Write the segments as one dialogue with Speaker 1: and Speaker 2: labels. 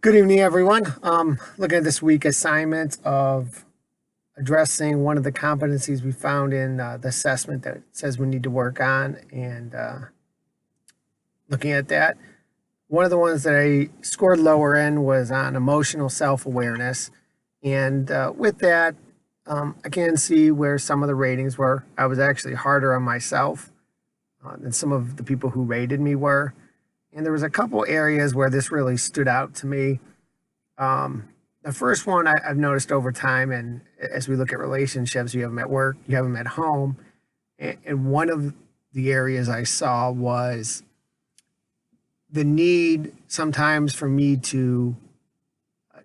Speaker 1: Good evening, everyone. Looking at this week assignment of addressing one of the competencies we found in the assessment that says we need to work on, and looking at that, one of the ones that I scored lower in was on emotional self-awareness, and with that, I can see where some of the ratings were. I was actually harder on myself than some of the people who rated me were. And there was a couple areas where this really stood out to me. The first one I've noticed over time, and as we look at relationships, you have them at work, you have them at home. And one of the areas I saw was the need sometimes for me to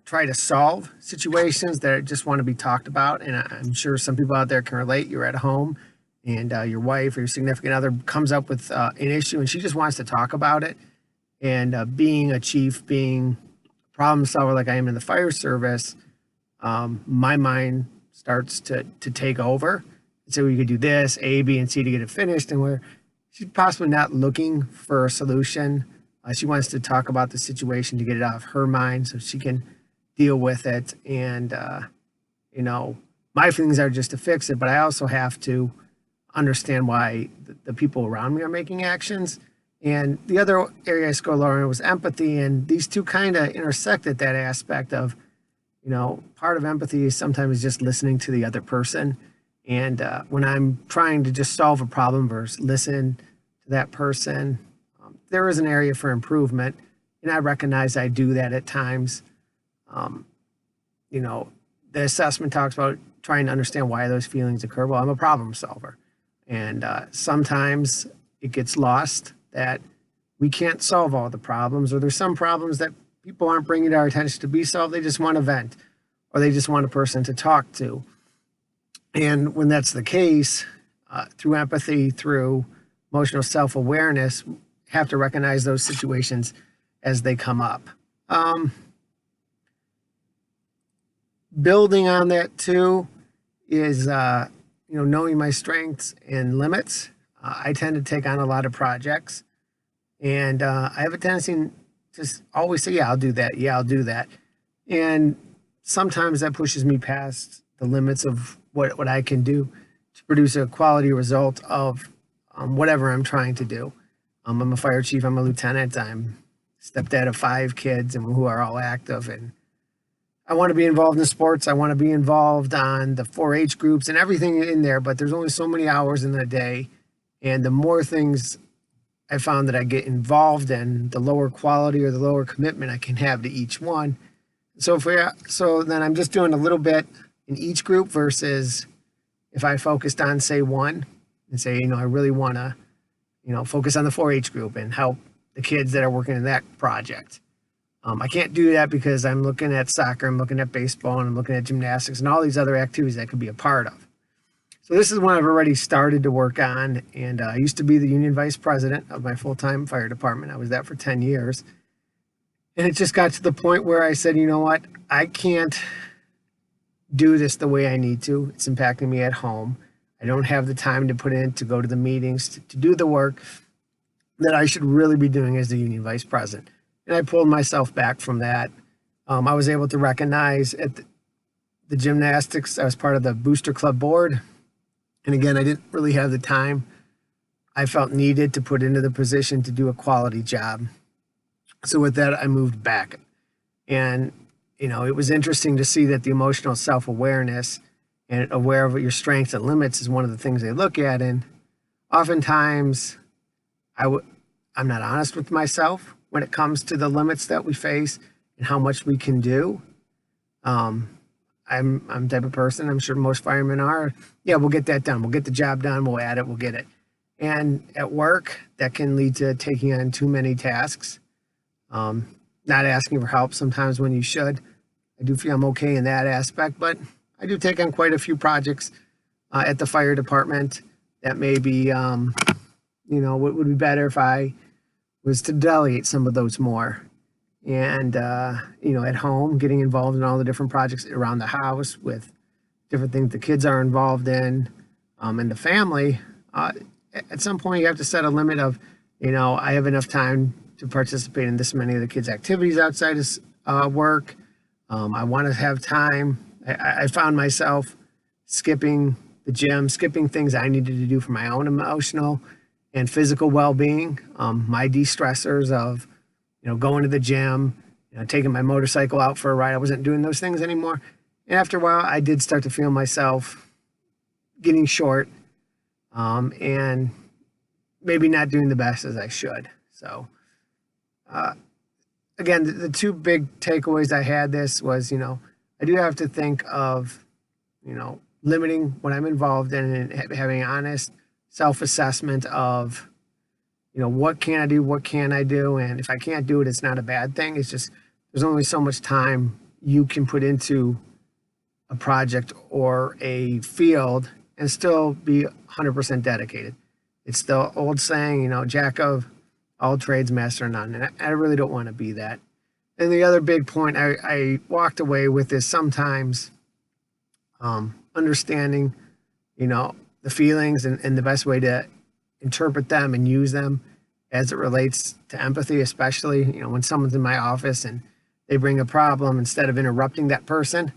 Speaker 1: try to solve situations that just want to be talked about. And I'm sure some people out there can relate. You're at home and your wife or your significant other comes up with an issue and she just wants to talk about it. And being a chief, being a problem solver like I am in the fire service, my mind starts to take over. So you could do this, A, B, and C to get it finished. And where she's possibly not looking for a solution. She wants to talk about the situation to get it out of her mind so she can deal with it. And, my feelings are just to fix it, but I also have to understand why the people around me are making actions. And the other area I scored lower in was empathy. And these two kind of intersect at that aspect of, part of empathy is sometimes just listening to the other person. And when I'm trying to just solve a problem versus listen to that person, there is an area for improvement. And I recognize I do that at times. The assessment talks about trying to understand why those feelings occur. Well, I'm a problem solver. And sometimes it gets lost that we can't solve all the problems, or there's some problems that people aren't bringing to our attention to be solved. They just want to vent, or they just want a person to talk to. And when that's the case, through empathy, through emotional self-awareness, have to recognize those situations as they come up. Building on that too is, knowing my strengths and limits. I tend to take on a lot of projects, and I have a tendency to always say, yeah, I'll do that. Yeah, I'll do that. And sometimes that pushes me past the limits of what I can do to produce a quality result of whatever I'm trying to do. I'm a fire chief. I'm a lieutenant. I'm stepdad of 5 kids and who are all active. And I want to be involved in sports. I want to be involved on the 4-H groups and everything in there, but there's only so many hours in the day. And the more things I found that I get involved in, the lower quality or the lower commitment I can have to each one. So then I'm just doing a little bit in each group versus if I focused on, say, one and say, I really want to, focus on the 4-H group and help the kids that are working in that project. I can't do that because I'm looking at soccer, I'm looking at baseball, and I'm looking at gymnastics and all these other activities I could be a part of. So this is one I've already started to work on, and I used to be the union vice president of my full-time fire department. I was that for 10 years. And it just got to the point where I said, you know what, I can't do this the way I need to. It's impacting me at home. I don't have the time to put in to go to the meetings, to do the work that I should really be doing as the union vice president. And I pulled myself back from that. I was able to recognize at the gymnastics, I was part of the booster club board. And again, I didn't really have the time I felt needed to put into the position to do a quality job. So with that, I moved back. And, it was interesting to see that the emotional self-awareness and aware of your strengths and limits is one of the things they look at. And oftentimes, I'm not honest with myself when it comes to the limits that we face and how much we can do. I'm the type of person, I'm sure most firemen are, yeah, we'll get that done. We'll get the job done. We'll add it. We'll get it. And at work, that can lead to taking on too many tasks, not asking for help sometimes when you should. I do feel I'm okay in that aspect, but I do take on quite a few projects at the fire department that maybe, would be better if I was to delegate some of those more. And, at home, getting involved in all the different projects around the house with different things the kids are involved in, and the family, at some point you have to set a limit of, I have enough time to participate in this many of the kids' activities outside work. I want to have time. I found myself skipping the gym, skipping things I needed to do for my own emotional and physical well-being. My de-stressors of, going to the gym, taking my motorcycle out for a ride. I wasn't doing those things anymore. And after a while, I did start to feel myself getting short, and maybe not doing the best as I should. So, again, the two big takeaways I had this was, I do have to think of, limiting what I'm involved in and having honest self-assessment of, what can I do, what can I do, and if I can't do it, it's not a bad thing. It's just there's only so much time you can put into a project or a field and still be 100% dedicated. It's the old saying, jack of all trades, master of none, and I really don't want to be that. And the other big point I walked away with is sometimes understanding, the feelings and the best way to interpret them and use them as it relates to empathy, especially, when someone's in my office and they bring a problem, instead of interrupting that person,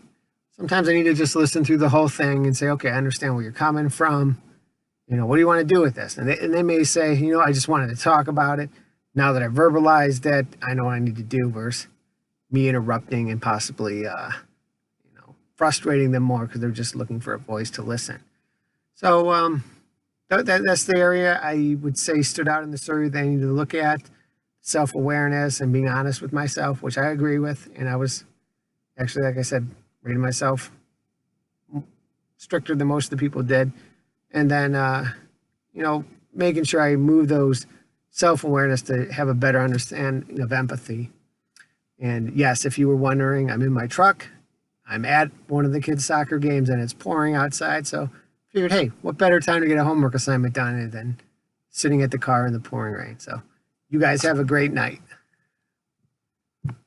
Speaker 1: sometimes I need to just listen through the whole thing and say, okay, I understand where you're coming from. What do you want to do with this? And they may say, I just wanted to talk about it. Now that I've verbalized it, I know what I need to do, versus me interrupting and possibly, frustrating them more because they're just looking for a voice to listen. So that's the area I would say stood out in the survey that I need to look at. Self-awareness and being honest with myself, which I agree with. And I was actually, like I said, rating myself stricter than most of the people did. And then, making sure I move those self-awareness to have a better understanding of empathy. And yes, if you were wondering, I'm in my truck. I'm at one of the kids' soccer games and it's pouring outside. So I figured, hey, what better time to get a homework assignment done than sitting at the car in the pouring rain. So you guys have a great night.